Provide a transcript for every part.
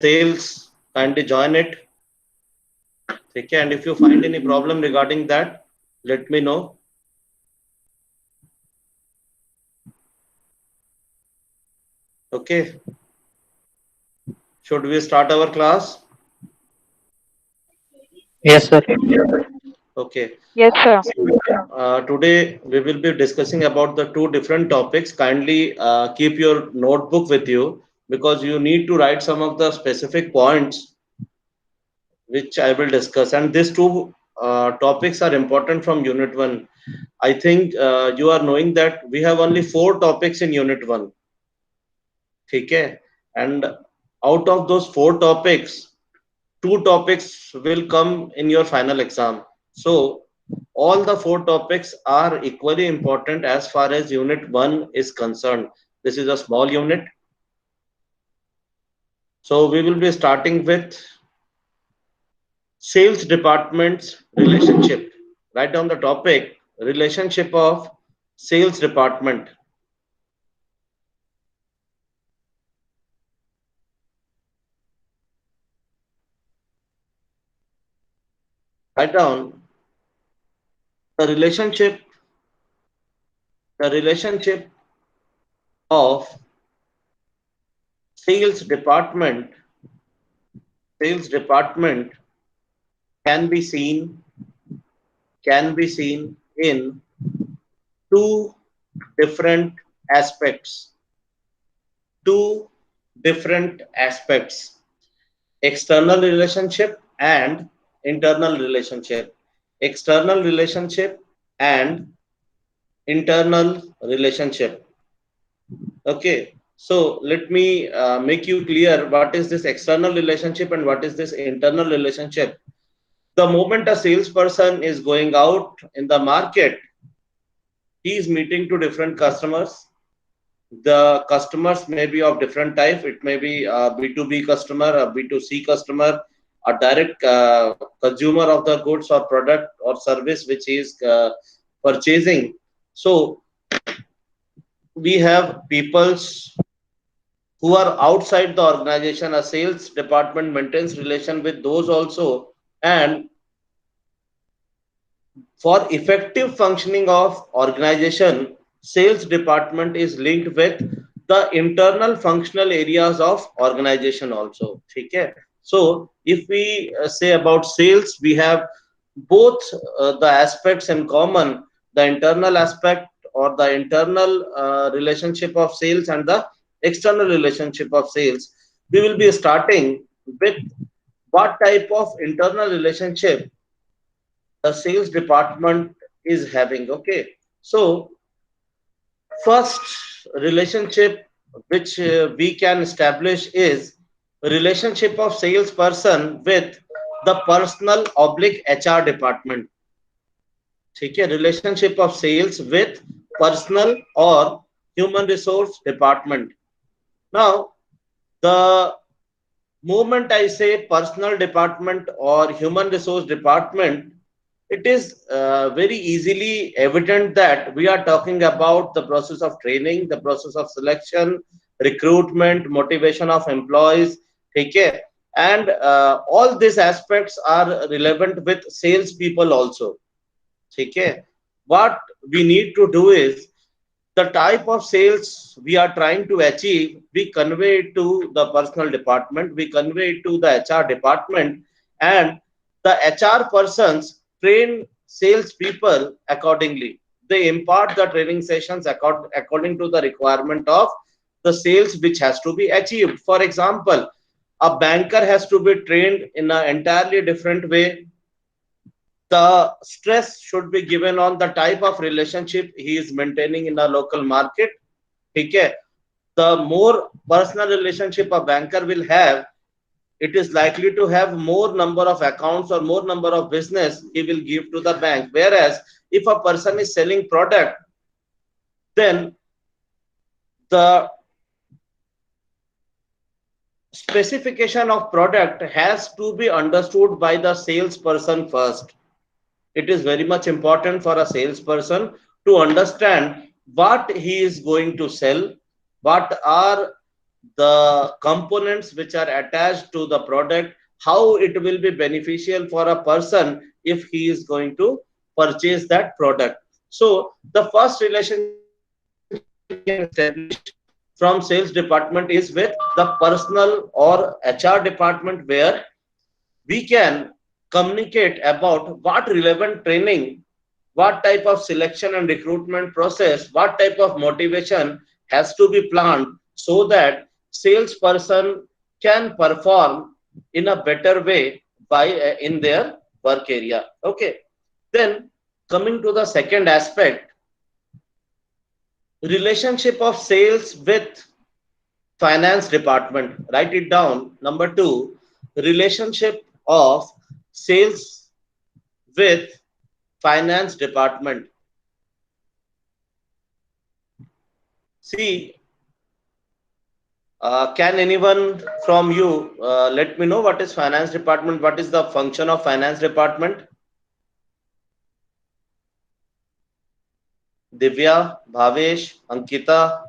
sales, kindly join it. Okay, and if you find any problem regarding that, let me know. Okay, should we start our class? Yes, sir. Okay. Yes, sir. Today we will be discussing about the two different topics. Kindly keep your notebook with you because you need to write some of the specific points which I will discuss. And these two topics are important from Unit 1. I think you are knowing that we have only four topics in Unit 1. Okay? And out of those four topics, two topics will come in your final exam. So all the four topics are equally important as far as Unit 1 is concerned. This is a small unit. So we will be starting with sales department's relationship. Write down the topic relationship of sales department. Write down the relationship of sales department sales department can be seen in two different aspects. Two different aspects: external relationship and internal relationship. External relationship and internal relationship. Okay, so let me make you clear what is this external relationship and what is this internal relationship. The moment a salesperson is going out in the market, he is meeting to different customers. The customers may be of different type. It may be a B2B customer, a B2C customer, a direct consumer of the goods or product or service which is purchasing. So we have peoples who are outside the organization. A sales department maintains relation with those also, and for effective functioning of organization, sales department is linked with the internal functional areas of organization also. Okay? So if we say about sales, we have both the aspects in common, the internal aspect or the internal relationship of sales and the external relationship of sales. We will be starting with what type of internal relationship the sales department is having. Okay, so first relationship which we can establish is relationship of salesperson with the personal oblique HR department. ठीक है, relationship of sales with personal or human resource department. Now the moment I say personal department or human resource department, it is very easily evident that we are talking about the process of training, the process of selection, recruitment, motivation of employees. Okay, and all these aspects are relevant with sales people also. Okay, what we need to do is the type of sales we are trying to achieve, we convey it to the personal department, we convey it to the HR department, and the HR persons train sales people accordingly. They impart the training sessions according to the requirement of the sales which has to be achieved. For example, a banker has to be trained in an entirely different way. The stress should be given on the type of relationship he is maintaining in a local market. Okay, the more personal relationship a banker will have, it is likely to have more number of accounts or more number of business he will give to the bank. Whereas if a person is selling product, then the specification of product has to be understood by the salesperson first. It is very much important for a salesperson to understand what he is going to sell, what are the components which are attached to the product, how it will be beneficial for a person if he is going to purchase that product. So the first relationship we can establish from sales department is with the personal or HR department, where we can communicate about what relevant training, what type of selection and recruitment process, what type of motivation has to be planned so that salesperson can perform in a better way by in their work area. Okay. Then coming to the second aspect, relationship of sales with finance department. Write it down. Number two, relationship of sales with finance department. See, can anyone from you let me know what is finance department? What is the function of finance department? Divya, Bhavesh, Ankita.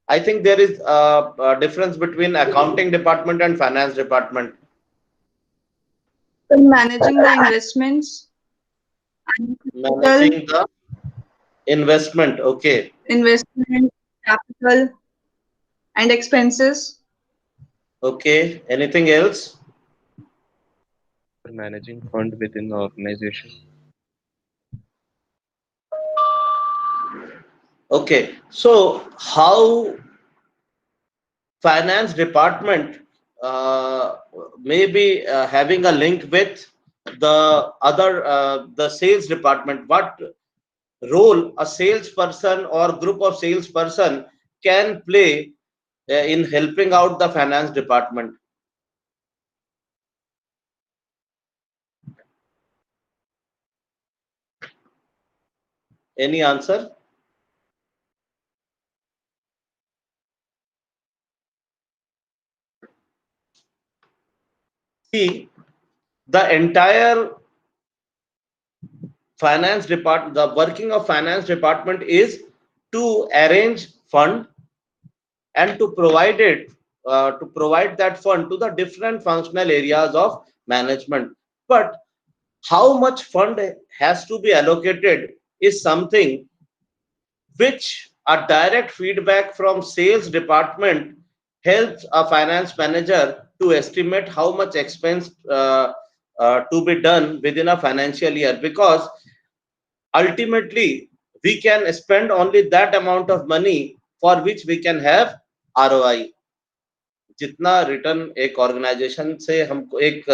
I think there is a difference between accounting department and finance department. In managing the investments and capital, Managing the investment. Okay. investment, capital, and expenses. Okay. Anything else? For managing fund within the organization. Okay. So how finance department uh, may be having a link with the other the sales department? What role a salesperson or group of salesperson can play in helping out the finance department? Any answer? See, the entire finance department, the working of finance department is to arrange fund and to provide that fund to the different functional areas of management. But how much fund has to be allocated is something which a direct feedback from sales department helps a finance manager to estimate how much expense to be done within a financial year, because ultimately we can spend only that amount of money for which we can have ROI. जितना return एक organisation से हमको एक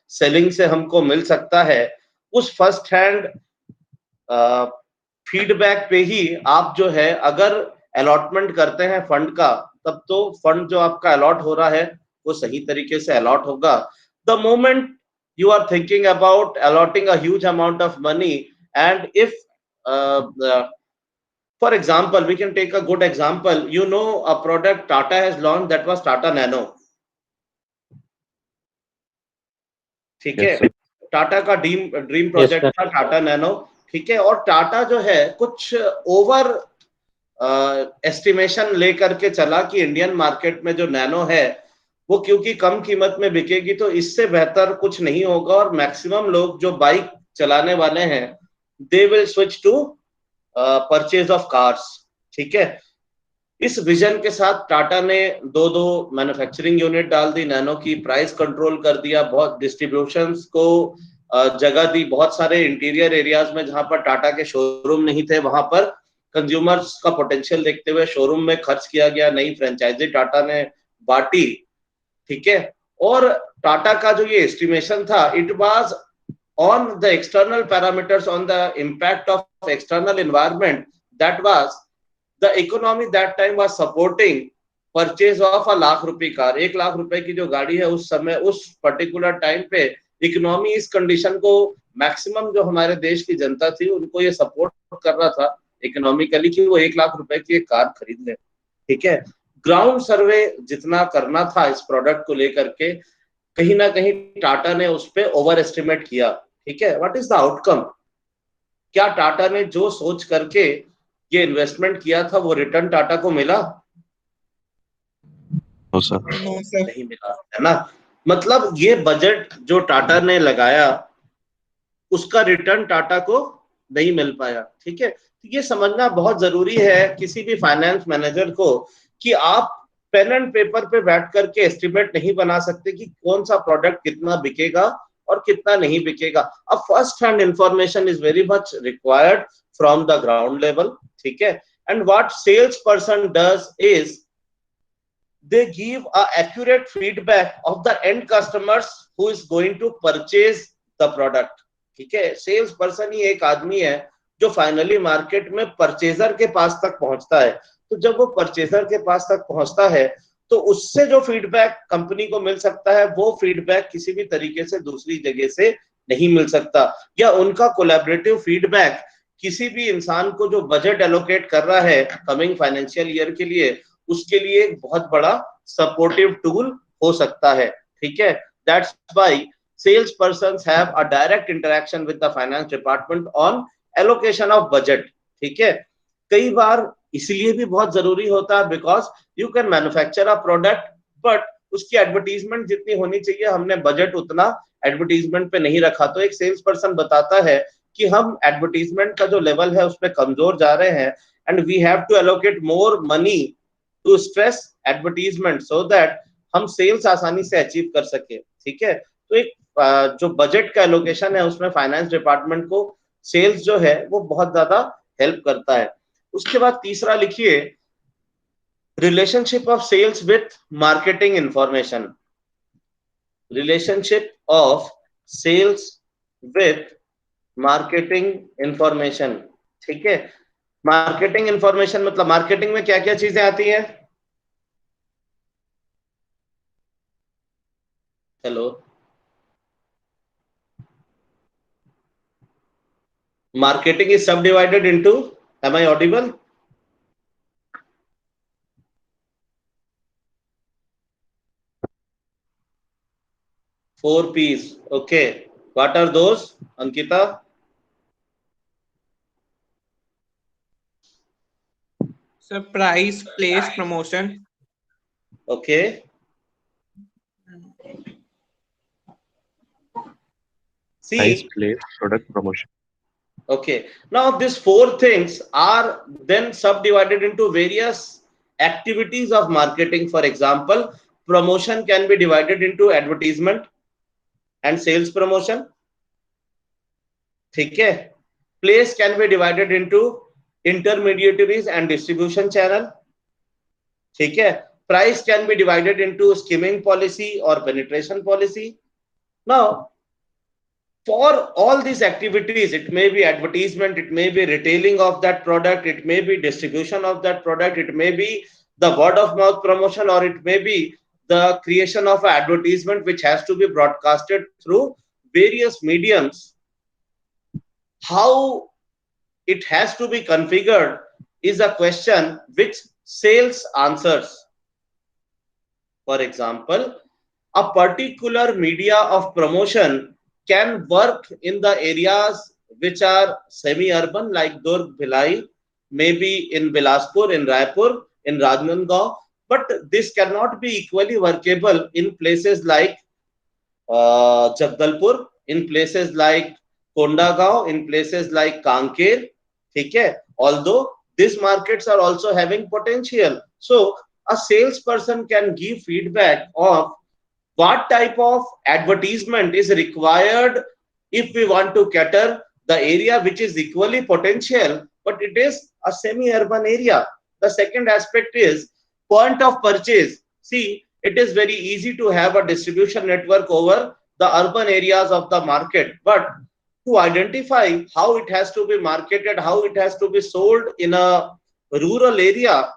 selling से हमको मिल सकता है, उस फर्स्ट हैंड फीडबैक पे ही आप जो है अगर अलॉटमेंट करते हैं फंड का, तब तो फंड जो आपका अलॉट हो रहा है वो सही तरीके से अलॉट होगा. The moment you are thinking about allotting a huge amount of money, and if for example, we can take a good example. You know, a product Tata has launched, that was Tata Nano. ठीक है. Yes, sir. Tata का dream dream Yes, project sir. था Tata nano. ठीक है. और टाटा जो है कुछ ओवर एस्टिमेशन लेकर के चला कि इंडियन मार्केट में जो नैनो है वो क्योंकि कम कीमत में बिकेगी तो इससे बेहतर कुछ नहीं होगा, और मैक्सिमम लोग जो बाइक चलाने वाले हैं they will switch to purchase of cars. ठीक है. इस विजन के साथ टाटा ने दो दो मैन्युफैक्चरिंग यूनिट डाल दी, नैनो की प्राइस कंट्रोल कर दिया, बहुत डिस्ट्रीब्यूशन को जगह दी, बहुत सारे इंटीरियर एरियाज में जहां पर टाटा के शोरूम नहीं थे वहां पर कंज्यूमर्स का पोटेंशियल देखते हुए शोरूम में खर्च किया गया, नई फ्रेंचाइजी टाटा ने बांटी. ठीक है. और टाटा का जो ये एस्टिमेशन था, it was on the external parameters, on the impact of external environment, that was the economy that time was supporting purchase of a lakh रुपए कार. 1 लाख रुपए की जो गाड़ी है उस समय उस पर्टिकुलर टाइम पे इकोनॉमी इस कंडीशन को मैक्सिमम जो हमारे देश की जनता थी उनको ये सपोर्ट कर रहा था इकोनॉमिकली कि वो 1 लाख रुपए की एक कार खरीद ले. ठीक है. ग्राउंड सर्वे जितना करना था इस प्रोडक्ट को लेकर के, कहीं ना कहीं टाटा ने उस पर ओवर एस्टिमेट किया. ठीक है. What is the outcome? क्या टाटा ने जो सोच करके ये इन्वेस्टमेंट किया था वो रिटर्न टाटा को मिला? No, sir. No, sir. नहीं मिला, है ना। मतलब ये बजट जो टाटा ने लगाया उसका रिटर्न टाटा को नहीं मिल पाया। ठीक है, तो ये समझना बहुत जरूरी है किसी भी फाइनेंस मैनेजर को कि आप पेन एंड पेपर पे बैठ करके एस्टिमेट नहीं बना सकते कि कौन सा प्रोडक्ट कितना बिकेगा और कितना नहीं बिकेगा। अब first hand information is very much required from the ground level. ठीक है, and what sales person does is they give a accurate feedback of the end customers who is going to purchase the product। ठीक है, sales person ही एक आदमी है जो finally market में purchaser के पास तक पहुंचता है। तो जब वो परचेजर के पास तक पहुंचता है तो उससे जो फीडबैक कंपनी को मिल सकता है वो फीडबैक किसी भी तरीके से दूसरी जगह से नहीं मिल सकता, या उनका कोलैबोरेटिव फीडबैक किसी भी इंसान को जो बजट एलोकेट कर रहा है कमिंग फाइनेंशियल ईयर के लिए उसके लिए एक बहुत बड़ा सपोर्टिव टूल हो सकता है। ठीक है, that's why sales persons have a direct interaction with the finance department on allocation of budget. ठीक है, कई बार इसलिए भी बहुत जरूरी होता है because you can manufacture a product but उसकी एडवर्टीजमेंट जितनी होनी चाहिए हमने बजट उतना एडवर्टीजमेंट पे नहीं रखा। तो एक सेल्स पर्सन बताता है कि हम एडवर्टीजमेंट का जो लेवल है उसमें कमजोर जा रहे हैं and we have to allocate more money to stress advertisement so that हम सेल्स आसानी से अचीव कर सके। ठीक है, तो एक जो बजट का एलोकेशन है उसमें फाइनेंस डिपार्टमेंट को सेल्स जो है वो बहुत ज्यादा हेल्प करता है। उसके बाद तीसरा लिखिए, relationship of sales with marketing information. Relationship of sales with marketing information. ठीक है, मार्केटिंग इंफॉर्मेशन मतलब मार्केटिंग में क्या क्या चीजें आती हैं। Hello, marketing is subdivided into, am I audible? Four P's. Okay, what are those, Ankita? So price, place, promotion. Okay, Price, see, place, product, promotion. okay, now these four things are then subdivided into various activities of marketing. For example, promotion can be divided into advertisement and sales promotion। ठीक है, place can be divided into intermediaries and distribution channel। ठीक है, price can be divided into skimming policy or penetration policy। Now for all these activities, it may be advertisement, it may be retailing of that product, it may be distribution of that product, it may be the word of mouth promotion, or it may be the creation of an advertisement which has to be broadcasted through various mediums. How it has to be configured is a question which sales answers। For example, a particular media of promotion can work in the areas which are semi-urban like Durg, Bhilai, maybe in Bilaspur, in Raipur, in Rajnandgaon, but this cannot be equally workable in places like Jagdalpur, in places like Kondagaon, in places like Kanker। ठीक है, although these markets are also having potential, so a salesperson can give feedback of what type of advertisement is required if we want to cater the area which is equally potential but it is a semi-urban area। The second aspect is point of purchase। See, it is very easy to have a distribution network over the urban areas of the market, but to identify how it has to be marketed, how it has to be sold in a rural area,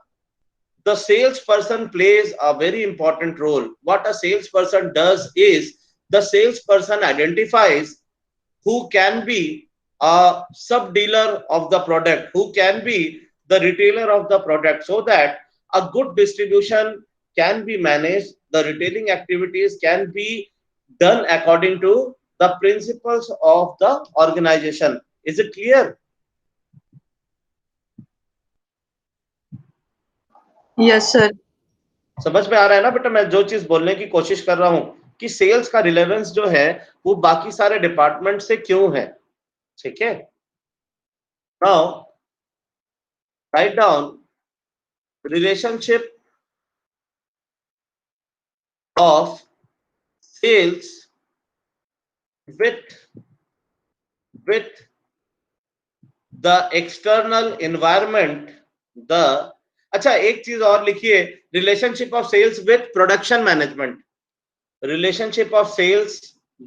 the salesperson plays a very important role। What a salesperson does is the salesperson identifies who can be a sub dealer of the product, who can be the retailer of the product, so that a good distribution can be managed, the retailing activities can be done according to the principles of the organization। Is it clear? Yes, sir. समझ में आ रहा है ना बेटा, मैं जो चीज बोलने की कोशिश कर रहा हूं कि सेल्स का रिलेवेंस जो है वो बाकी सारे डिपार्टमेंट से क्यों है, ठीक है। Now write down relationship of sales with the external environment, the अच्छा एक चीज और लिखिए, relationship of sales with production management, relationship of sales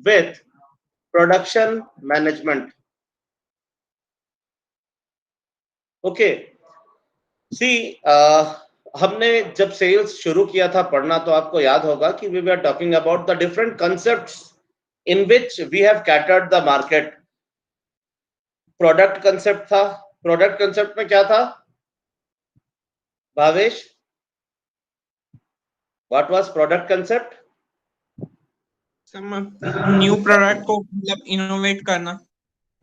with production management. Okay see, हमने जब सेल्स शुरू किया था पढ़ना तो आपको याद होगा कि we were talking about the different concepts in which we have catered the market. Product concept था, प्रोडक्ट कंसेप्ट में क्या था Bhavesh, what was product concept? New product को मतलब इनोवेट करना।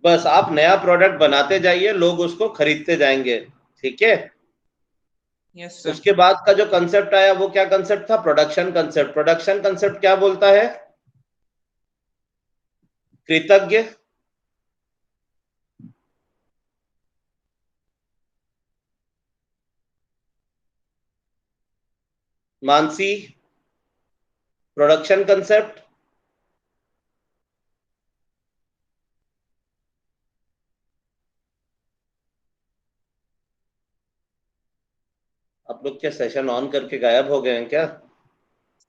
बस आप नया प्रोडक्ट बनाते जाइए, लोग उसको खरीदते जाएंगे, ठीक है। Yes sir. उसके बाद का जो कंसेप्ट आया वो क्या कंसेप्ट था? Production concept. प्रोडक्शन कंसेप्ट क्या बोलता है? कृतज्ञ, मानसी, प्रोडक्शन कंसेप्ट आप लोग क्या सेशन ऑन करके गायब हो गए हैं क्या?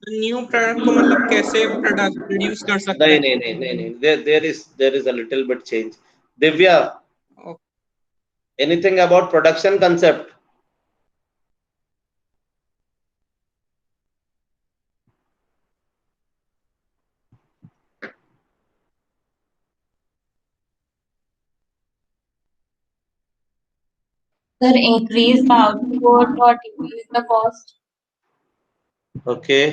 न्यू प्रोडक्ट को मतलब कैसे प्रोड्यूस कर सकते नहीं हैं? नहीं नहीं नहीं नहीं, there is a little bit change. Divya, anything about production concept? Sir, increase the output or decrease the cost. Okay.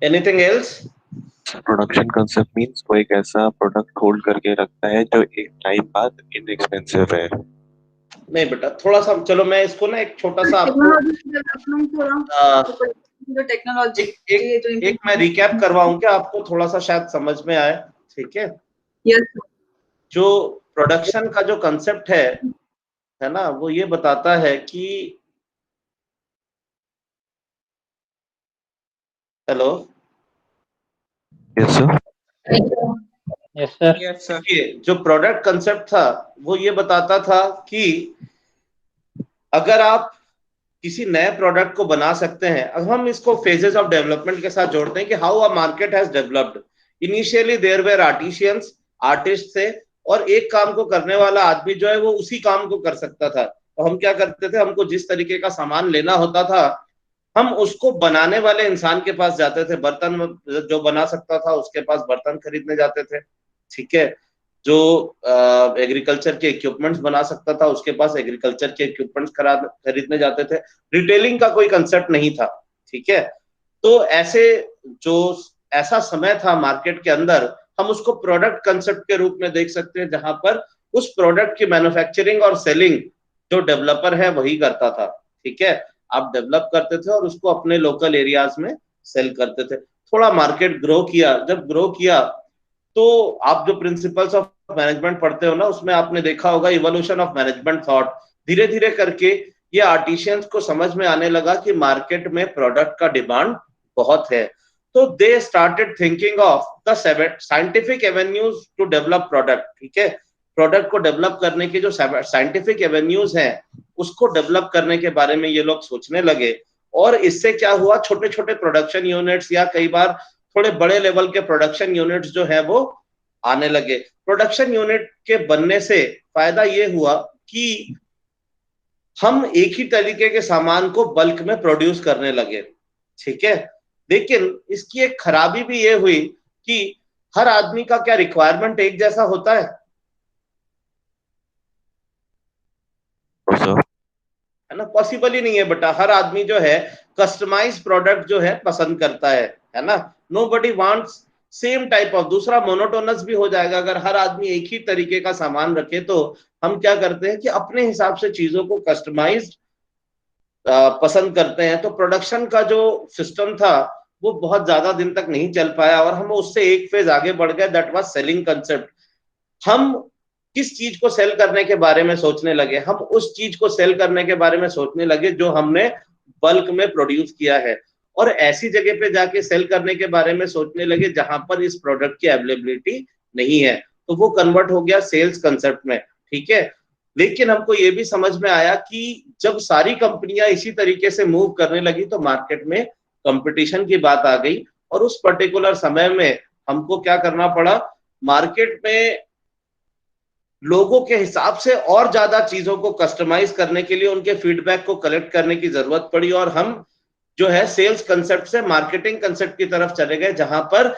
Anything else? Production concept means वो एक ऐसा प्रोडक्ट होल्ड करके रखता है जो एक टाइम बाद इनएक्सपेंसिव है। नहीं बेटा, थोड़ा सा चलो मैं इसको ना एक छोटा सा आपको टेक्नोलॉजी एक मैं रिकैप करवाऊं क्या आपको, थोड़ा सा शायद समझ में आए, ठीक है। यस जो प्रोडक्शन का जो कंसेप्ट है ना, वो ये बताता है कि hello, yes sir. Yes sir. Yes sir. देखिए जो प्रोडक्ट कंसेप्ट था वो ये बताता था कि अगर आप किसी नए प्रोडक्ट को बना सकते हैं, अब हम इसको फेजेस ऑफ डेवलपमेंट के साथ जोड़ते हैं कि how a market has developed. Initially there were artisans, artists थे, और एक काम को करने वाला आदमी जो है वो उसी काम को कर सकता था। तो हम क्या करते थे, हमको जिस तरीके का सामान लेना होता था हम उसको बनाने वाले इंसान के पास जाते थे, बर्तन जो बना सकता था उसके पास बर्तन खरीदने जाते थे, ठीक है। जो एग्रीकल्चर के इक्विपमेंट्स बना सकता था उसके पास एग्रीकल्चर के इक्विपमेंट्स खरीदने जाते थे। रिटेलिंग का कोई कंसेप्ट नहीं था, ठीक है। तो ऐसे जो ऐसा समय था मार्केट के अंदर, हम उसको प्रोडक्ट कंसेप्ट के रूप में देख सकते हैं, जहां पर उस प्रोडक्ट की मैन्युफैक्चरिंग और सेलिंग जो डेवलपर है वही करता था, ठीक है। आप डेवलप करते थे और उसको अपने लोकल एरियाज में सेल करते थे। थोड़ा मार्केट ग्रो किया, जब ग्रो किया तो आप जो प्रिंसिपल्स ऑफ मैनेजमेंट पढ़ते हो ना, उसमें आपने देखा होगा इवोल्यूशन ऑफ मैनेजमेंट थॉट। धीरे धीरे करके ये आर्टिशियंस को समझ में आने लगा कि मार्केट में प्रोडक्ट का डिमांड बहुत है, तो they started thinking of the scientific avenues to develop product, ठीक है। प्रोडक्ट को डेवलप करने के जो साइंटिफिक एवेन्यूज हैं उसको डेवलप करने के बारे में ये लोग सोचने लगे, और इससे क्या हुआ, छोटे छोटे प्रोडक्शन यूनिट्स या कई बार थोड़े बड़े लेवल के प्रोडक्शन यूनिट्स जो है वो आने लगे। प्रोडक्शन यूनिट के बनने से फायदा ये हुआ कि हम एक ही तरीके के सामान को बल्क में प्रोड्यूस करने लगे, ठीक है। लेकिन इसकी एक खराबी भी ये हुई कि हर आदमी का क्या रिक्वायरमेंट एक जैसा होता है ना? पॉसिबल ही नहीं है बेटा। हर आदमी जो है कस्टमाइज प्रोडक्ट जो है पसंद करता है ना। Nobody wants same type of. दूसरा मोनोटोनस भी हो जाएगा अगर हर आदमी एक ही तरीके का सामान रखे, तो हम क्या करते हैं कि अपने हिसाब से चीजों को कस्टमाइज पसंद करते हैं, तो प्रोडक्शन का जो सिस्टम था वो बहुत ज्यादा दिन तक नहीं चल पाया और हम उससे एक फेज आगे बढ़ गए, दैट वाज सेलिंग कंसेप्ट। हम किस चीज को सेल करने के बारे में सोचने लगे, हम उस चीज को सेल करने के बारे में सोचने लगे जो हमने बल्क में प्रोड्यूस किया है, और ऐसी जगह पे जाके सेल करने के बारे में सोचने लगे जहां पर इस प्रोडक्ट की अवेलेबिलिटी नहीं है, तो वो कन्वर्ट हो गया सेल्स कंसेप्ट में। ठीक है, लेकिन हमको ये भी समझ में आया कि जब सारी कंपनियां इसी तरीके से मूव करने लगी तो मार्केट में कंपटीशन की बात आ गई, और उस पर्टिकुलर समय में हमको क्या करना पड़ा, मार्केट में लोगों के हिसाब से और ज्यादा चीजों को कस्टमाइज करने के लिए उनके फीडबैक को कलेक्ट करने की जरूरत पड़ी, और हम जो है सेल्स कंसेप्ट से मार्केटिंग कंसेप्ट की तरफ चले गए, जहां पर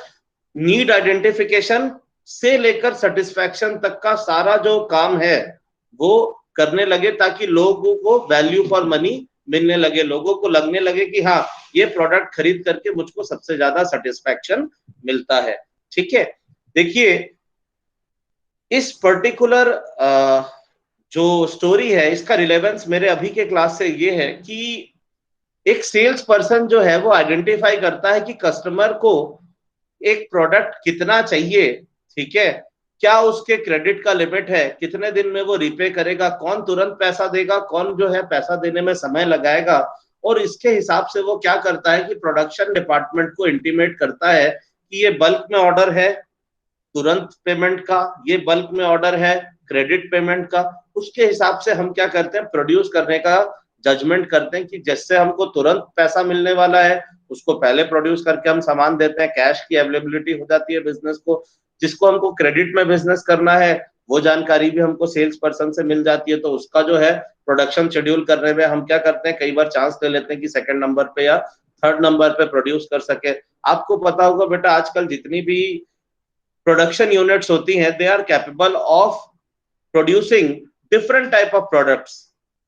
नीड आइडेंटिफिकेशन से लेकर सेटिस्फैक्शन तक का सारा जो काम है वो करने लगे, ताकि लोगों को वैल्यू फॉर मनी मिलने लगे, लोगों को लगने लगे कि हाँ ये प्रोडक्ट खरीद करके मुझको सबसे ज्यादा सेटिस्फैक्शन मिलता है। ठीक है, देखिए इस पर्टिकुलर जो स्टोरी है इसका रिलेवेंस मेरे अभी के क्लास से ये है कि एक सेल्स पर्सन जो है वो आइडेंटिफाई करता है कि कस्टमर को एक प्रोडक्ट कितना चाहिए, ठीक है, क्या उसके क्रेडिट का लिमिट है, कितने दिन में वो रिपे करेगा, कौन तुरंत पैसा देगा, कौन जो है पैसा देने में समय लगाएगा, और इसके हिसाब से वो क्या करता है कि प्रोडक्शन डिपार्टमेंट को इंटीमेट करता है कि ये बल्क में ऑर्डर है तुरंत पेमेंट का, ये बल्क में ऑर्डर है क्रेडिट पेमेंट का। उसके हिसाब से हम क्या करते हैं, प्रोड्यूस करने का जजमेंट करते हैं कि जिससे हमको तुरंत पैसा मिलने वाला है उसको पहले प्रोड्यूस करके हम सामान देते हैं, कैश की अवेलेबिलिटी हो जाती है बिजनेस को। जिसको हमको क्रेडिट में बिजनेस करना है वो जानकारी भी हमको सेल्स पर्सन से मिल जाती है, तो उसका जो है प्रोडक्शन शेड्यूल करने में हम क्या करते हैं, कई बार चांस ले लेते हैं कि सेकंड नंबर पे या थर्ड नंबर पे प्रोड्यूस कर सके। आपको पता होगा बेटा आजकल जितनी भी प्रोडक्शन यूनिट्स होती हैं they are capable of producing different type of products.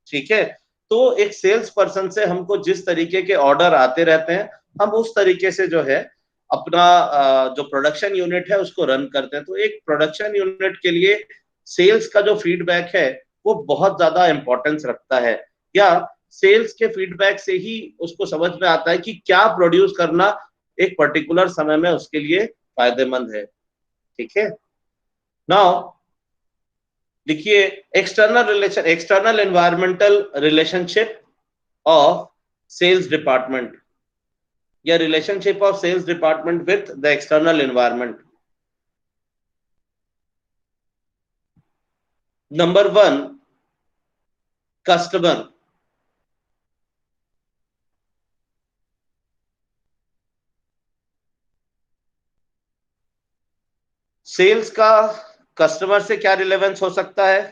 ठीक है, तो एक सेल्स पर्सन से हमको जिस तरीके के ऑर्डर आते रहते हैं हम उस तरीके से जो है अपना जो प्रोडक्शन यूनिट है उसको रन करते हैं। तो एक प्रोडक्शन यूनिट के लिए सेल्स का जो फीडबैक है वो बहुत ज्यादा इंपॉर्टेंस रखता है, या सेल्स के फीडबैक से ही उसको समझ में आता है कि क्या प्रोड्यूस करना एक पर्टिकुलर समय में उसके लिए फायदेमंद है। ठीक है, नाउ देखिए external environmental relationship of sales department या relationship of sales department with the external environment. Number 1, customer. Sales का कस्टमर से क्या रिलेवेंस हो सकता है?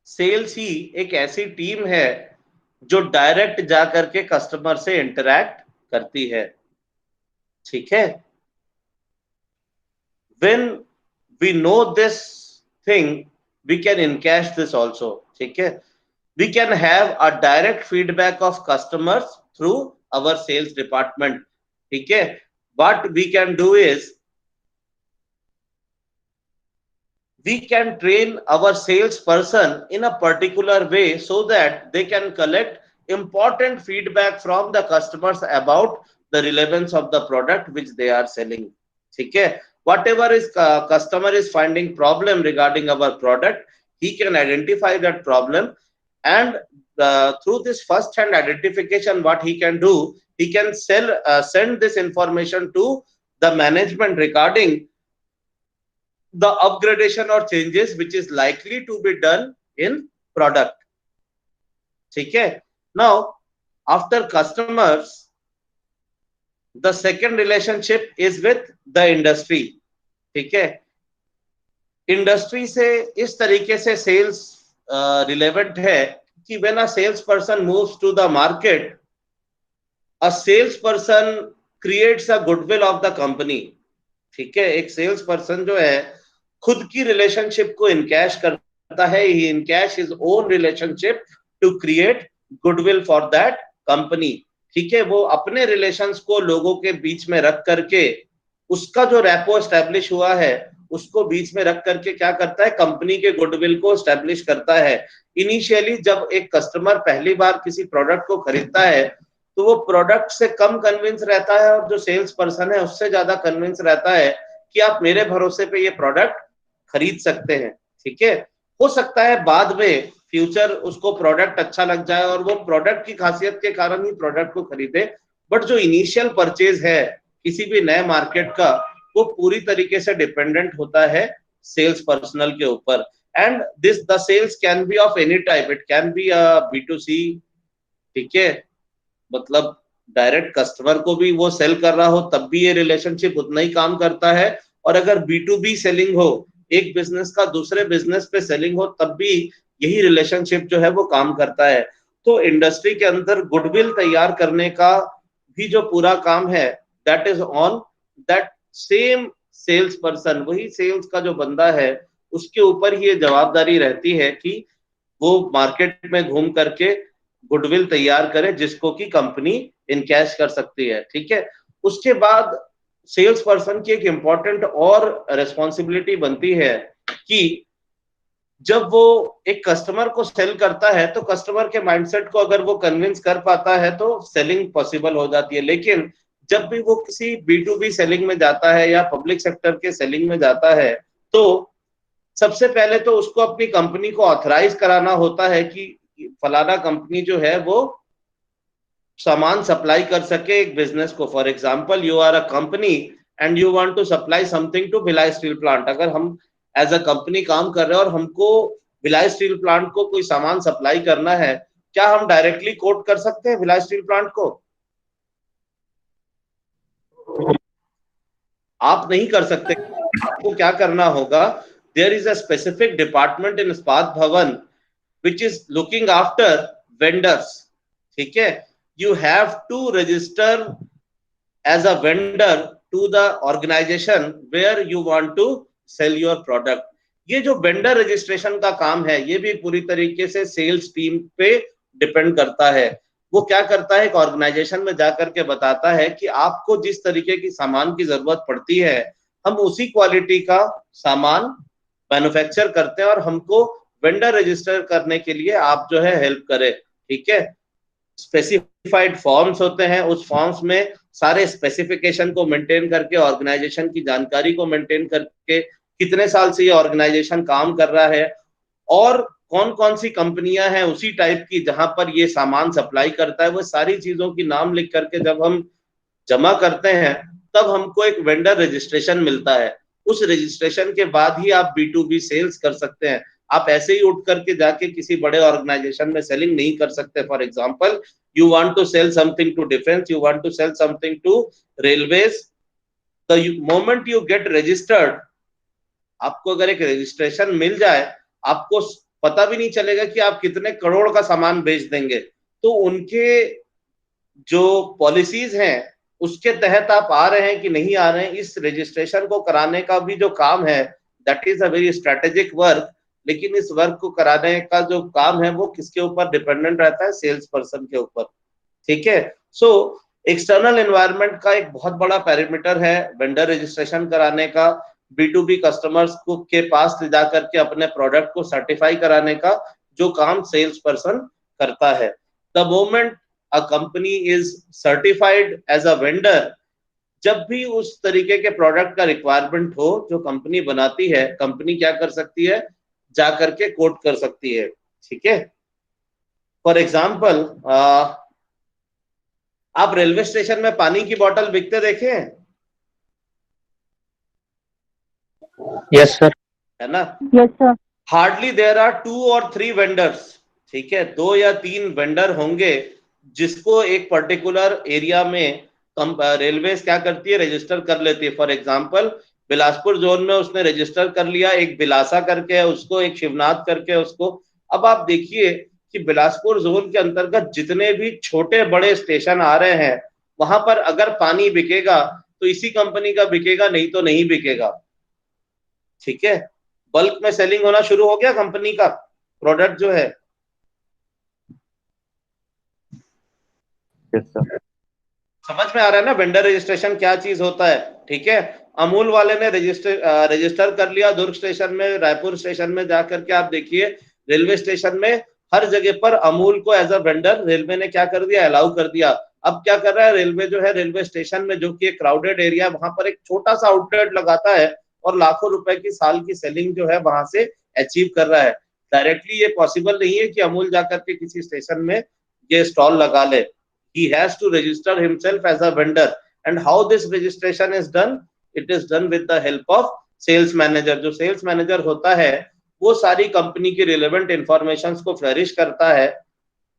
सेल्स ही एक ऐसी टीम है जो डायरेक्ट जा करके कस्टमर से इंटरैक्ट करती है। ठीक है, when we know this thing we can encash this also। ठीक है, we can have a direct feedback of customers through our sales department। ठीक है, what we can do is we can train our salesperson in a particular way so that they can collect important feedback from the customers about the relevance of the product which they are selling। ठीक है, whatever is customer is finding problem regarding our product, he can identify that problem, and through this first hand identification what he can do, he can send this information to the management regarding the upgradation or changes which is likely to be done in product। ठीक है, now after customers the second relationship is with the industry। ठीक है, industry से इस तरीके से sales relevant है कि when a salesperson moves to the market, a salesperson creates a goodwill of the company। ठीक है, एक सेल्स पर्सन जो है खुद की रिलेशनशिप को इनकैश करता है, he encash his own relationship to create goodwill for that company. ठीक है, वो अपने रिलेशंस को लोगों के बीच में रख करके उसका जो रेपो एस्टेब्लिश हुआ है उसको बीच में रख करके क्या करता है, कंपनी के गुडविल को एस्टेब्लिश करता है। इनिशियली जब एक कस्टमर पहली बार किसी प्रोडक्ट को खरीदता है तो वो प्रोडक्ट से कम कन्विंस रहता है और जो सेल्स पर्सन है उससे ज्यादा कन्विंस रहता है कि आप मेरे भरोसे पे ये प्रोडक्ट खरीद सकते हैं। ठीक है, हो सकता है बाद में फ्यूचर उसको प्रोडक्ट अच्छा लग जाए और वो प्रोडक्ट की खासियत के कारण ही प्रोडक्ट को खरीदे, बट जो इनिशियल परचेज है किसी भी नए मार्केट का वो पूरी तरीके से डिपेंडेंट होता है सेल्स पर्सनल के ऊपर। And this the cells can be of any type, it can be B2C, ठीक है, मतलब डायरेक्ट कस्टमर को भी वो सेल कर रहा हो तब भी ये रिलेशनशिप उतना ही काम करता है, और अगर B2B सेलिंग हो, एक बिजनेस का दूसरे बिजनेस पे सेलिंग हो, तब भी यही रिलेशनशिप जो है वो काम करता है। तो इंडस्ट्री के अंदर गुडविल तैयार करने का भी जो पूरा काम है that is on that same sales person, वही सेल्स का जो बंदा है उसके ऊपर ही ये जवाबदारी रहती है कि वो मार्केट में घूम करके गुडविल तैयार करे जिसको कि कंपनी इनकैश कर सकती है। ठीक है, उसके बाद सेल्स पर्सन की एक इंपॉर्टेंट और रेस्पॉन्सिबिलिटी बनती है कि जब वो एक कस्टमर को सेल करता है तो कस्टमर के माइंडसेट को अगर वो कन्विंस कर पाता है तो सेलिंग पॉसिबल हो जाती है। लेकिन जब भी वो किसी B2B सेलिंग में जाता है या पब्लिक सेक्टर के सेलिंग में जाता है तो सबसे पहले तो उसको अपनी कंपनी को ऑथराइज कराना होता है कि फलाना कंपनी जो है वो सामान सप्लाई कर सके एक बिजनेस को। For example you are a company and you want to supply something to Bhilai steel plant. अगर हम एज अ कंपनी काम कर रहे हैं और हमको भिलाई स्टील प्लांट को कोई सामान सप्लाई करना है, क्या हम डायरेक्टली कोट कर सकते हैं भिलाई स्टील प्लांट को? आप नहीं कर सकते। आपको क्या करना होगा, there is a specific department in Ispat Bhavan which is looking after vendors। ठीक है, you have to register as a vendor to the organization where you want to sell your product। ये जो वेंडर रजिस्ट्रेशन का काम है ये भी पूरी तरीके से सेल्स टीम पे डिपेंड करता है। वो क्या करता है, एक ऑर्गेनाइजेशन में जाकर के बताता है कि आपको जिस तरीके की सामान की जरूरत पड़ती है हम उसी क्वालिटी का सामान मैन्युफैक्चर करते हैं और हमको वेंडर रजिस्टर करने के लिए आप जो है हेल्प करें। ठीक है, स्पेसिफाइड फॉर्म्स होते हैं, उस फॉर्म्स में सारे स्पेसिफिकेशन को मेंटेन करके, ऑर्गेनाइजेशन की जानकारी को मेंटेन करके, कितने साल से ये ऑर्गेनाइजेशन काम कर रहा है और कौन कौन सी कंपनियां हैं उसी टाइप की जहां पर ये सामान सप्लाई करता है, वो सारी चीजों की नाम लिख करके जब हम जमा करते हैं तब हमको एक वेंडर रजिस्ट्रेशन मिलता है। उस रजिस्ट्रेशन के बाद ही आप B2B सेल्स कर सकते हैं। आप ऐसे ही उठ करके जाके किसी बड़े ऑर्गेनाइजेशन में सेलिंग नहीं कर सकते। For example you want to sell something to defence, you want to sell something to railways, the moment you get registered, आपको अगर एक रजिस्ट्रेशन मिल जाए आपको पता भी नहीं चलेगा कि आप कितने करोड़ का सामान बेच देंगे। तो उनके जो पॉलिसीज हैं उसके तहत आप आ रहे हैं कि नहीं आ रहे हैं, इस रजिस्ट्रेशन को कराने का भी जो काम है that is a very strategic work. लेकिन इस वर्क को कराने का जो काम है वो किसके ऊपर डिपेंडेंट रहता है, सेल्स पर्सन के ऊपर। ठीक है, सो एक्सटर्नल एनवायरनमेंट का एक बहुत बड़ा पैरामीटर है वेंडर रजिस्ट्रेशन कराने का, B2B कस्टमर्स को के पास ले जाकर के अपने प्रोडक्ट को सर्टिफाई कराने का जो काम सेल्स पर्सन करता है। The moment a company is certified as a vendor, जब भी उस तरीके के प्रोडक्ट का रिक्वायरमेंट हो जो कंपनी बनाती है, कंपनी क्या कर सकती है, जाकर के कोट कर सकती है। ठीक है, फॉर एग्जाम्पल आप रेलवे स्टेशन में पानी की बोतल बिकते देखे हैं? Yes sir. है ना? Yes, sir. Hardly there are 2 और 3 वेंडर्स। ठीक है, 2 या 3 वेंडर होंगे जिसको एक पर्टिकुलर एरिया में रेलवे क्या करती है, रजिस्टर कर लेती है। फॉर एग्जांपल बिलासपुर जोन में उसने रजिस्टर कर लिया, एक बिलासा करके है उसको, एक शिवनाथ करके है उसको। अब आप देखिए कि बिलासपुर जोन के अंतर्गत जितने भी छोटे बड़े स्टेशन आ रहे हैं वहां पर अगर पानी बिकेगा तो इसी कंपनी का बिकेगा, नहीं तो नहीं बिकेगा। ठीक है, बल्क में सेलिंग होना शुरू हो गया कंपनी का प्रोडक्ट जो है। Yes sir. समझ में आ रहा है ना वेंडर रजिस्ट्रेशन क्या चीज होता है? ठीक है, अमूल वाले ने रजिस्टर कर लिया दुर्ग स्टेशन में, रायपुर स्टेशन में जाकर के आप देखिए, रेलवे स्टेशन में हर जगह पर अमूल को एज अ वेंडर रेलवे ने क्या कर दिया, अलाउ कर दिया। अब क्या कर रहा है रेलवे, जो है रेलवे स्टेशन में जो कि एक क्राउडेड एरिया, वहां पर एक छोटा सा आउटलेट लगाता है और लाखों रुपए की साल की सेलिंग जो है वहां से अचीव कर रहा है। डायरेक्टली ये पॉसिबल नहीं है कि अमूल जाकर के किसी स्टेशन में ये स्टॉल लगा ले। He has to register himself as a vendor, and how this registration is done? It is done with the help of sales manager। जो सेल्स मैनेजर होता है वो सारी कंपनी की रिलेवेंट इंफॉर्मेशन को फ्लरिश करता है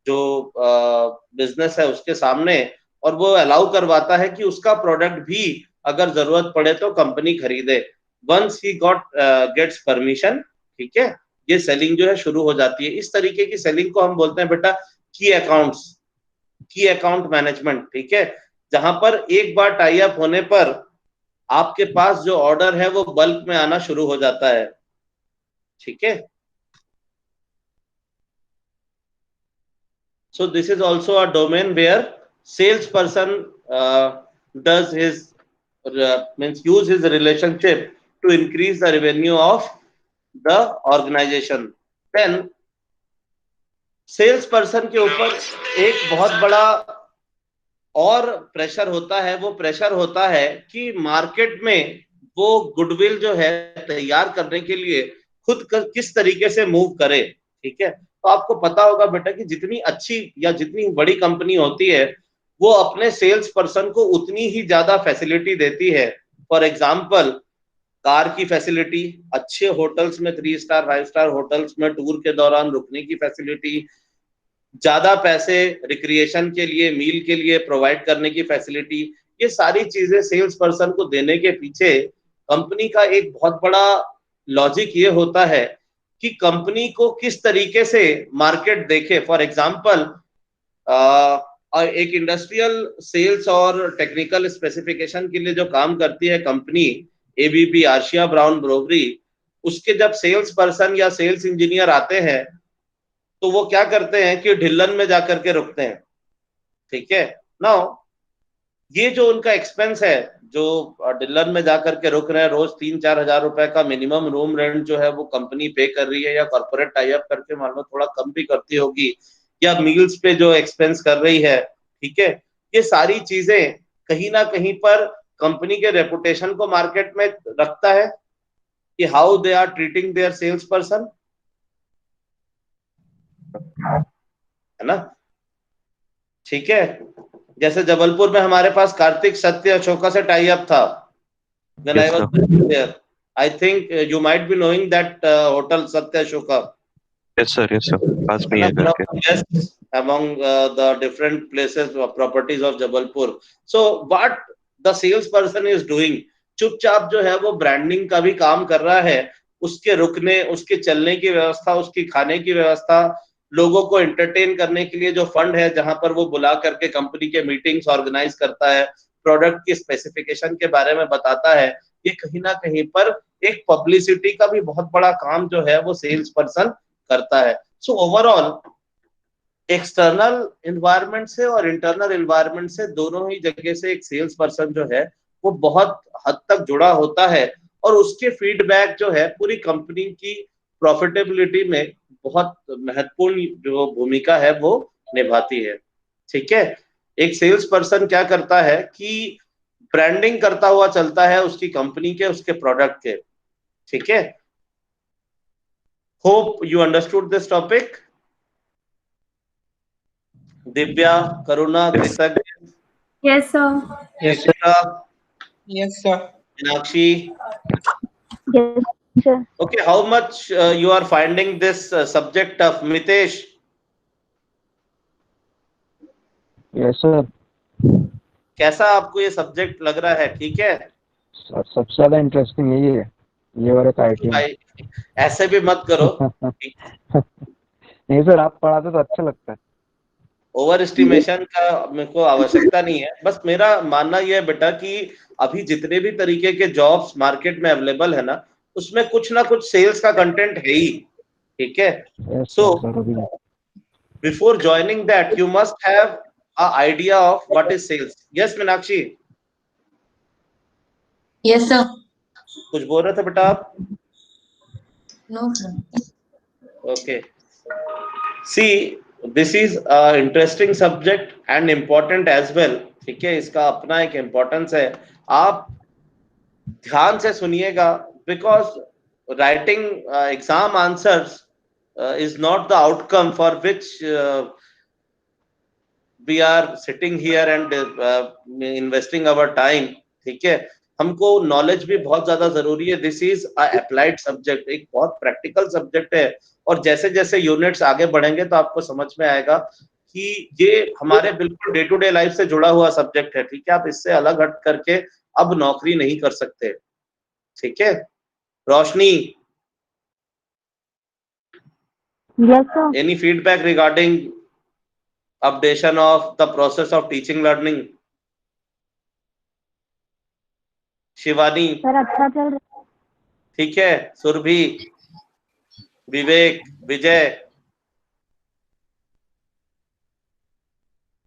जो बिजनेस है उसके सामने, और वो अलाउ करवाता है कि उसका प्रोडक्ट भी अगर जरूरत पड़े तो कंपनी खरीदे। वंस ही गेट्स परमिशन, ठीक है, ये सेलिंग जो है शुरू हो जाती है। इस तरीके की सेलिंग को हम बोलते हैं बेटा की अकाउंट्स, की अकाउंट मैनेजमेंट। ठीक है, जहां पर एक बार टाई अप होने पर आपके पास जो ऑर्डर है वो बल्क में आना शुरू हो जाता है। ठीक है, so this is also a domain where salesperson does his means use his relationship to increase the revenue of the organization। then sales person के ऊपर एक बहुत बड़ा और प्रेशर होता है, वो प्रेशर होता है कि मार्केट में वो गुडविल जो है तैयार करने के लिए खुद किस तरीके से मूव करे। ठीक है, तो आपको पता होगा बेटा कि जितनी अच्छी या जितनी बड़ी कंपनी होती है वो अपने सेल्स पर्सन को उतनी ही ज्यादा फैसिलिटी देती है। फॉर एग्जाम्पल कार की फैसिलिटी, अच्छे होटल्स में 3 स्टार 5 स्टार होटल्स में टूर के दौरान रुकने की फैसिलिटी, ज्यादा पैसे रिक्रिएशन के लिए, मील के लिए प्रोवाइड करने की फैसिलिटी, ये सारी चीजें सेल्स पर्सन को देने के पीछे कंपनी का एक बहुत बड़ा लॉजिक ये होता है कि कंपनी को किस तरीके से मार्केट देखे। फॉर एग्जाम्पल एक इंडस्ट्रियल सेल्स और टेक्निकल स्पेसिफिकेशन के लिए जो काम करती है कंपनी एबीबी आर्शिया ब्राउन ब्रोवरी, उसके जब सेल्स पर्सन या सेल्स इंजीनियर आते हैं तो वो क्या करते हैं कि ढिल्लन में जाकर के रुकते हैं। ठीक है, नाउ ये जो उनका एक्सपेंस है, जो ढिल्लन में जाकर के रुक रहे हैं, रोज 3-4 हजार रुपए का मिनिमम रूम रेंट जो है वो कंपनी पे कर रही है, या कॉर्पोरेट टाई अप करके मान लो थोड़ा कम भी करती होगी, या मील्स पे जो एक्सपेंस कर रही है। ठीक है, ये सारी चीजें कहीं ना कहीं पर कंपनी के रेपुटेशन को मार्केट में रखता है कि how they are treating their sales person, है ना। ठीक है, जैसे जबलपुर में हमारे पास कार्तिक सत्य अशोका से टाई अप था। When I was there, I think you might be knowing that hotel Satya Ashoka. Yes sir, yes sir, पास में ही है करके। Yes, among the different places or properties of Jabalpur. So what the sales person is doing, चुपचाप जो है वो branding का भी काम कर रहा है, उसके रुकने, उसके चलने की व्यवस्था, उसकी खाने की व्यवस्था, लोगों को एंटरटेन करने के लिए जो फंड है जहां पर वो बुला करके कंपनी के मीटिंग्स ऑर्गेनाइज करता है, प्रोडक्ट की स्पेसिफिकेशन के बारे में बताता है, ये कहीं ना कहीं पर एक पब्लिसिटी का भी बहुत बड़ा काम जो है वो सेल्स पर्सन करता है। सो ओवरऑल एक्सटर्नल एनवायरनमेंट से और इंटरनल एनवायरनमेंट से दोनों ही जगह से एक सेल्स पर्सन जो है वो बहुत हद तक जुड़ा होता है, और उसके फीडबैक जो है पूरी कंपनी की प्रॉफिटेबिलिटी में बहुत महत्वपूर्ण जो भूमिका है वो निभाती है। ठीक है, एक सेल्स पर्सन क्या करता है कि ब्रांडिंग करता हुआ चलता है उसकी कंपनी के, उसके प्रोडक्ट के। ठीक है, hope you understood this topic. Divya, Karuna, Kritagya, Yes, sir. Yes, sir. Yes, sir. Meenakshi. Yes, sir. Okay, how much you are finding this subject of Mitesh? Yes sir. कैसा आपको ये सब्जेक्ट लग रहा है? ठीक है, सबसे ज्यादा इंटरेस्टिंग यही है, ये और एक आईटी। भाई ऐसे भी मत करो। नहीं सर, आप पढ़ाते तो अच्छा लगता है। ओवर एस्टिमेशन का मेरे को आवश्यकता नहीं है। बस मेरा मानना यह है बेटा कि अभी जितने भी तरीके के जॉब्स मार्केट में अवेलेबल है ना, उसमें कुछ ना कुछ सेल्स का कंटेंट है ही। ठीक है, so before joining that you must have a idea of what is sales. Yes, Meenakshi, Yes, sir. कुछ बोल रहे थे बेटा आप? No, sir. Okay. See, this is a interesting subject and important as well. ठीक है, इसका अपना एक इम्पोर्टेंस है. आप ध्यान से सुनिएगा, because writing exam answers is not the outcome for which we are sitting here and investing our time. ठीक है, हमको नॉलेज भी बहुत ज्यादा जरूरी है. This is a applied subject, एक बहुत प्रैक्टिकल सब्जेक्ट है. और जैसे जैसे यूनिट्स आगे बढ़ेंगे तो आपको समझ में आएगा कि ये हमारे बिल्कुल डे टू डे लाइफ से जुड़ा हुआ सब्जेक्ट है. ठीक है, आप इससे अलग हट करके अब नौकरी नहीं कर सकते. ठीक है, Roshni, Yes, sir. Any feedback regarding updation of the process of teaching learning? Shivani, sir अच्छा चल रहा है. ठीक है. Surbhi, Vivek, Vijay,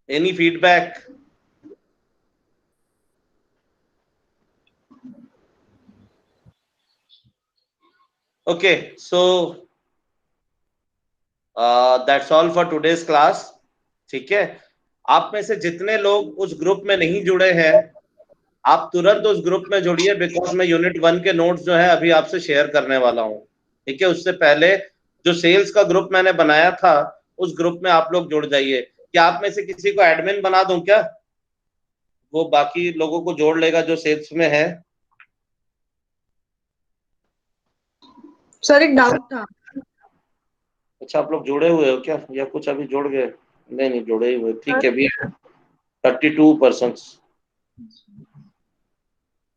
any feedback? Okay, so that's all for today's class. ठीक है, आप में से जितने लोग उस ग्रुप में नहीं जुड़े हैं, आप तुरंत उस ग्रुप में जुड़िए, बिकॉज मैं यूनिट 1 के नोट्स जो है अभी आपसे शेयर करने वाला हूँ. ठीक है, उससे पहले जो सेल्स का ग्रुप मैंने बनाया था, उस ग्रुप में आप लोग जुड़ जाइए. क्या आप में से किसी को एडमिन बना दूं क्या? वो बाकी लोगों को जोड़ लेगा जो सेल्स में है. सर एक डाउट था. अच्छा, आप लोग जुड़े हुए हो क्या, या कुछ अभी जुड़ गए? नहीं नहीं, जुड़े ही हुए. ठीक है, भी 32%.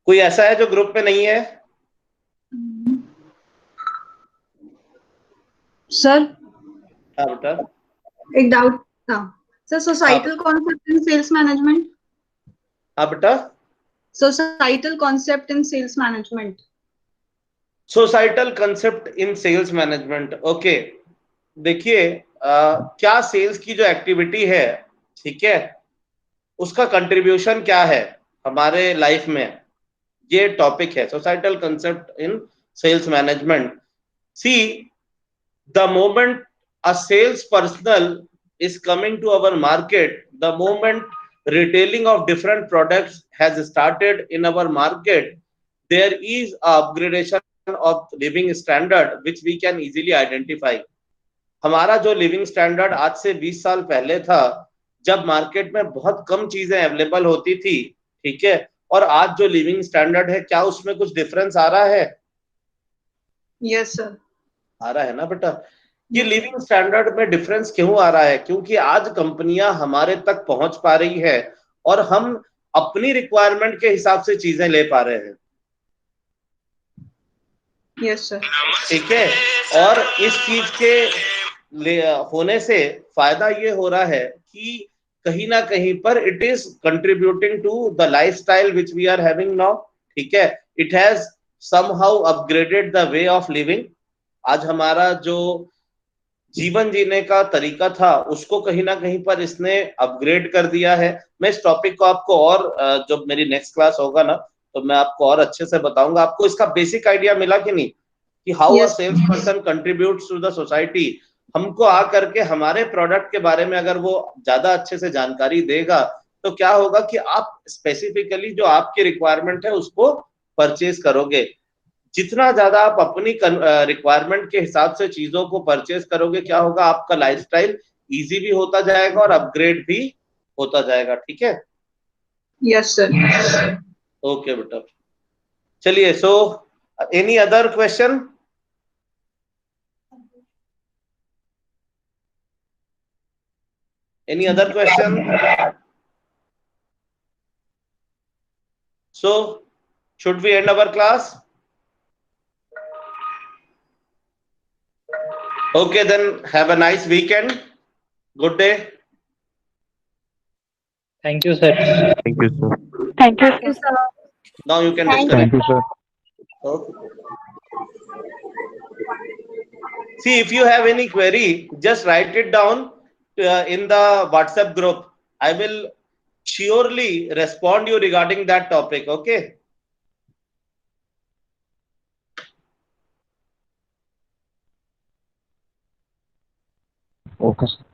कोई ऐसा है जो ग्रुप में नहीं है? सर हाँ बेटा. एक डाउट था. Sir societal concept in sales management. हाँ बेटा. Societal concept in sales management. Societal concept in sales management. Okay, देखिए, क्या सेल्स की जो एक्टिविटी है, ठीक है, उसका कंट्रीब्यूशन क्या है हमारे लाइफ में, ये टॉपिक है. Societal concept in sales management. See, the moment a sales personal is coming to our market, the moment retailing of different products has started in our market, there is a upgradation of living standard which we can easily identify. हमारा जो living standard आज से 20 साल पहले था, जब market में बहुत कम चीजें अवेलेबल होती थी, ठीक है, और आज जो लिविंग स्टैंडर्ड है, क्या उसमें कुछ डिफरेंस आ रहा है? Yes sir. आ रहा है ना बेटा. ये लिविंग स्टैंडर्ड में डिफरेंस क्यों आ रहा है? क्योंकि आज कंपनियां हमारे तक पहुंच पा रही है और हम अपनी रिक्वायरमेंट के हिसाब से चीजें ले पा रहे हैं. Yes sir. ठीक है, और इस चीज के होने से फायदा ये हो रहा है कि कहीं ना कहीं पर it is contributing to the lifestyle which we are having now. ठीक है, it has somehow upgraded the way of living. आज हमारा जो जीवन जीने का तरीका था, उसको कहीं ना कहीं पर इसने अपग्रेड कर दिया है. मैं इस टॉपिक को आपको और जब मेरी नेक्स्ट क्लास होगा ना, तो मैं आपको और अच्छे से बताऊंगा. आपको इसका बेसिक आइडिया मिला कि नहीं, कि how a sales person contributes to the society. हमको आ करके हमारे प्रोडक्ट के बारे में अगर वो ज्यादा अच्छे से जानकारी देगा, तो क्या होगा कि आप स्पेसिफिकली जो आपकी रिक्वायरमेंट है उसको परचेज करोगे. जितना ज्यादा आप अपनी रिक्वायरमेंट के हिसाब से चीजों को परचेज करोगे, क्या होगा, आपका लाइफस्टाइल इजी भी होता जाएगा और अपग्रेड भी होता जाएगा. ठीक है. Yes sir. ओके बेटा, चलिए. So any other question? Any other question? So, should we end our class? Okay, then have a nice weekend. Good day. Thank you, sir. Thank you, sir. Thank you, sir. Now you can Thank disconnect. Thank you, sir. Okay. See, if you have any query, just write it down in the WhatsApp group. I will surely respond you regarding that topic. Okay. Okay, sir.